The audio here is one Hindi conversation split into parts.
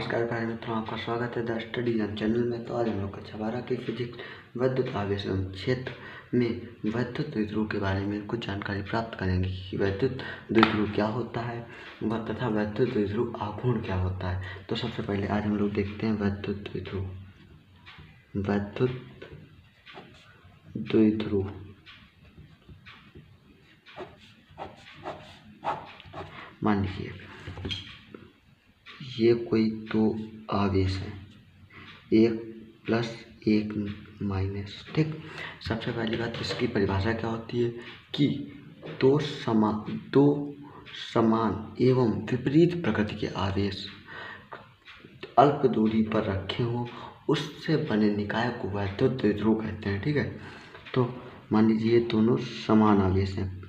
नमस्कार भाई मित्रों, आपका स्वागत है द स्टडी जन चैनल में। तो आज हम लोग कक्षा 12 की फिजिक्स विद्युत आवेश एवं क्षेत्र में वैद्युत द्विध्रुव के बारे में कुछ जानकारी प्राप्त करेंगे कि वैद्युत द्विध्रुव क्या होता है तथा वैद्युत द्विध्रुव आघूर्ण क्या होता है। तो सबसे पहले आज हम लोग देखते हैं वैद्युत द्विध्रुव। मान लीजिए ये कोई दो आवेश हैं, एक प्लस एक माइनस। ठीक, सबसे पहली बात इसकी परिभाषा क्या होती है कि दो समान एवं विपरीत प्रकृति के आवेश अल्प दूरी पर रखे हों, उससे बने निकाय को वैद्युत द्विध्रुव कहते हैं। ठीक है, तो मान लीजिए ये दोनों समान आवेश हैं,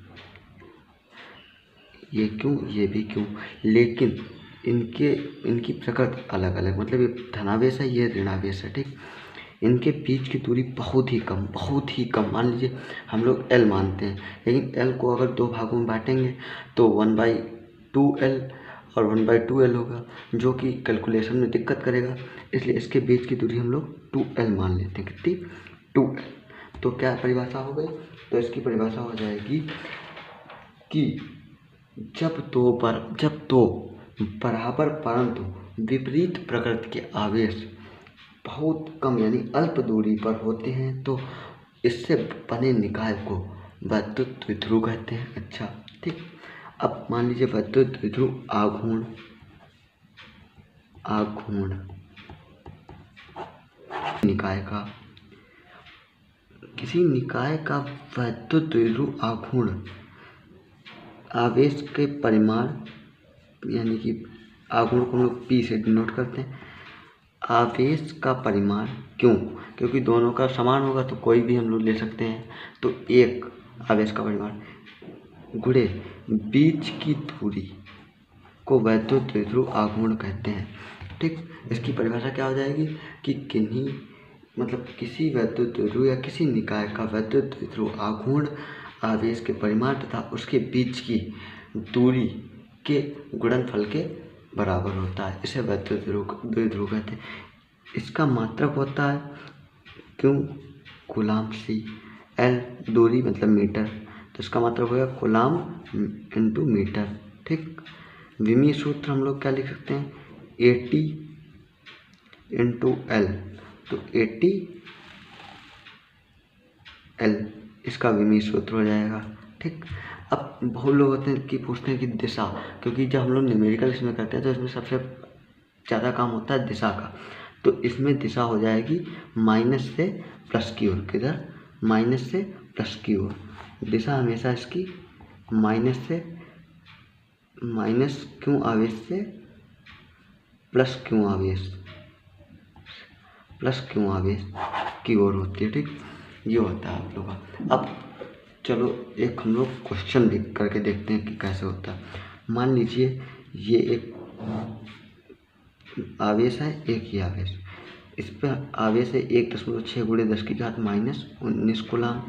ये क्यों ये भी क्यों, लेकिन इनकी प्रकृति अलग अलग, मतलब ये धनावेश है ये ऋणावेश है। ठीक, इनके बीच की दूरी बहुत ही कम। मान लीजिए हम लोग L मानते हैं, लेकिन L को अगर दो भागों में बांटेंगे तो 1/2L और 1/2L होगा, जो कि कैलकुलेशन में दिक्कत करेगा। इसलिए इसके बीच की दूरी हम लोग 2L मान लेते हैं। कितनी? 2L। तो क्या परिभाषा हो गई? तो इसकी परिभाषा हो जाएगी कि जब दो बराबर परंतु विपरीत प्रकृति के आवेश बहुत कम यानी अल्प दूरी पर होते हैं तो इससे बने निकाय को वैद्युत द्विध्रुव कहते हैं। अच्छा, ठीक, अब मान लीजिए वैद्युत द्विध्रुव आघूर्ण किसी निकाय का वैद्युत द्विध्रुव आघूर्ण आवेश के परिमाण यानी कि आघूर्ण को हम लोग P से डिनोट करते हैं। आवेश का परिमाण क्यों? क्योंकि दोनों का समान होगा तो कोई भी हम लोग ले सकते हैं। तो एक आवेश का परिमाण गुणे बीच की दूरी को वैद्युत द्विध्रुव आघूर्ण कहते हैं। ठीक, इसकी परिभाषा क्या हो जाएगी कि किसी वैद्युत द्विध्रुव या किसी निकाय का वैद्युत द्विध्रुव आघूर्ण आवेश के परिमाण तथा उसके बीच की दूरी के गुणनफल के बराबर होता है। इसे वैद्युत द्विध्रुव कहते हैं। इसका मात्रक होता है क्यों? Coulomb C। L दूरी मतलब मीटर, तो इसका मात्रक होगा कूलाम इंटू मीटर। ठीक, विमीय सूत्र हम लोग क्या लिख सकते हैं? AT इंटू L, तो AT L इसका विमीय सूत्र हो जाएगा। ठीक, अब बहुत लोग होते हैं कि पूछते हैं कि दिशा, क्योंकि जब हम लोग न्यूमेरिकल इसमें करते हैं तो इसमें सबसे ज़्यादा काम होता है दिशा का। तो इसमें दिशा हो जाएगी माइनस से प्लस की ओर। किधर? माइनस से प्लस की ओर। दिशा हमेशा इसकी माइनस क्यों आवेश से प्लस क्यों आवेश की ओर होती है। ठीक, ये होता है आप लोग का। अब चलो एक हम लोग क्वेश्चन भी करके देखते हैं कि कैसे होता है। मान लीजिए ये एक आवेश है, एक ही आवेश, इस पर आवेश है 1.6 × 10⁻⁻19 कूलाम,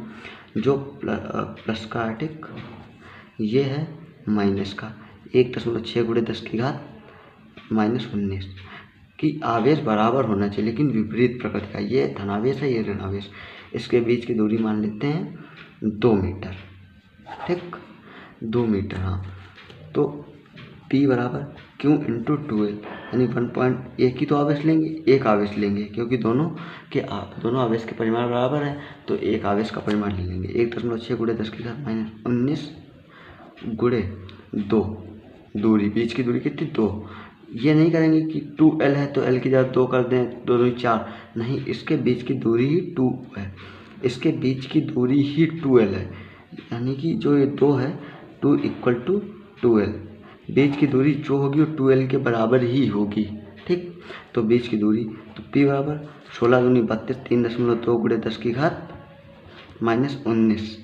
जो प्लस का है। ठीक, ये है माइनस का 1.6 × 10⁻⁻19 की आवेश बराबर होना चाहिए, लेकिन विपरीत प्रकृति का। ये धनावेश है, ये ऋणावेश। इसके बीच की दूरी मान लेते हैं 2 मीटर। ठीक, 2 मीटर। हाँ, तो P बराबर Q इंटू 2L यानी 1. एक ही तो आवेश लेंगे, एक आवेश लेंगे, क्योंकि दोनों आवेश के परिमाण बराबर है तो एक आवेश का परिमाण ले लेंगे। 1.6 × 10⁻⁻19 गुणे 2, दूरी बीच की दूरी कितनी? 2। ये नहीं करेंगे कि 2L है तो L की जगह 2 कर दें, 2 2 4, नहीं, इसके बीच की दूरी ही 2 है, इसके बीच की दूरी ही 2L है, यानी कि जो ये 2 है 2 = 2L, बीच की दूरी जो होगी वो 2L के बराबर ही होगी। ठीक, तो बीच की दूरी, तो P बराबर 16 दूनी 32, 3.2 × 10⁻⁻19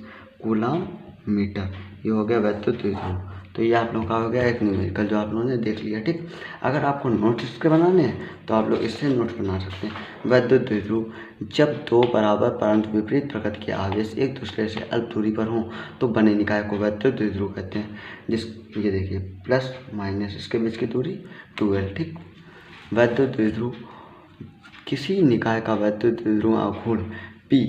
कूलाम मीटर। ये हो गया वैद्युत द्विध्रुव। तो ये आप लोगों का हो गया एक न्यूमेरिकल जो आप लोगों ने देख लिया। ठीक, अगर आपको नोट्स इसके बनाने हैं तो आप लोग इससे नोट्स बना सकते हैं। वैद्युत द्विध्रुव, जब दो बराबर परंतु विपरीत प्रकृति के आवेश एक दूसरे से अल्प दूरी पर हों तो बने निकाय को वैद्युत द्विध्रुव कहते हैं। ये देखिए प्लस माइनस इसके बीच की दूरी 2L। ठीक, वैद्युत द्विध्रुव किसी निकाय का वैद्युत द्विध्रुव आघूर्ण P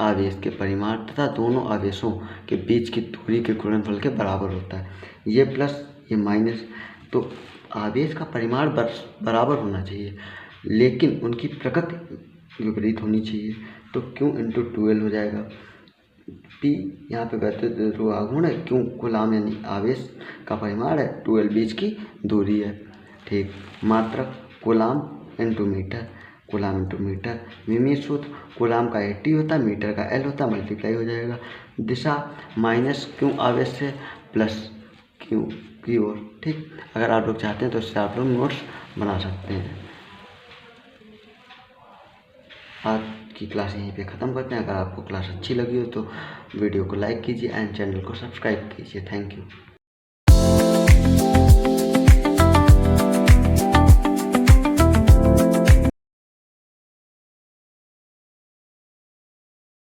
आवेश के परिमाण तथा दोनों आवेशों के बीच की दूरी के गुणनफल के बराबर होता है। ये प्लस ये माइनस, तो आवेश का परिमाण बराबर होना चाहिए लेकिन उनकी प्रकृति विपरीत होनी चाहिए। तो Q इंटू 12 हो जाएगा। P यहाँ पे वैद्युत द्विध्रुव आघूर्ण है, Q कूलाम यानी आवेश का परिमाण है, 12 बीच की दूरी है। ठीक, मात्रक coulomb into metre, coulomb into metre. विमीय सूत्र कूलाम का 80 होता है, मीटर का L होता है, मल्टीप्लाई हो जाएगा। दिशा माइनस Q आवेश से प्लस Q की ओर। ठीक, अगर आप लोग चाहते हैं तो इससे आप लोग नोट्स बना सकते हैं। आज की क्लास यहीं पे ख़त्म करते हैं। अगर आपको क्लास अच्छी लगी हो तो वीडियो को लाइक कीजिए एंड चैनल को सब्सक्राइब कीजिए। Thank you.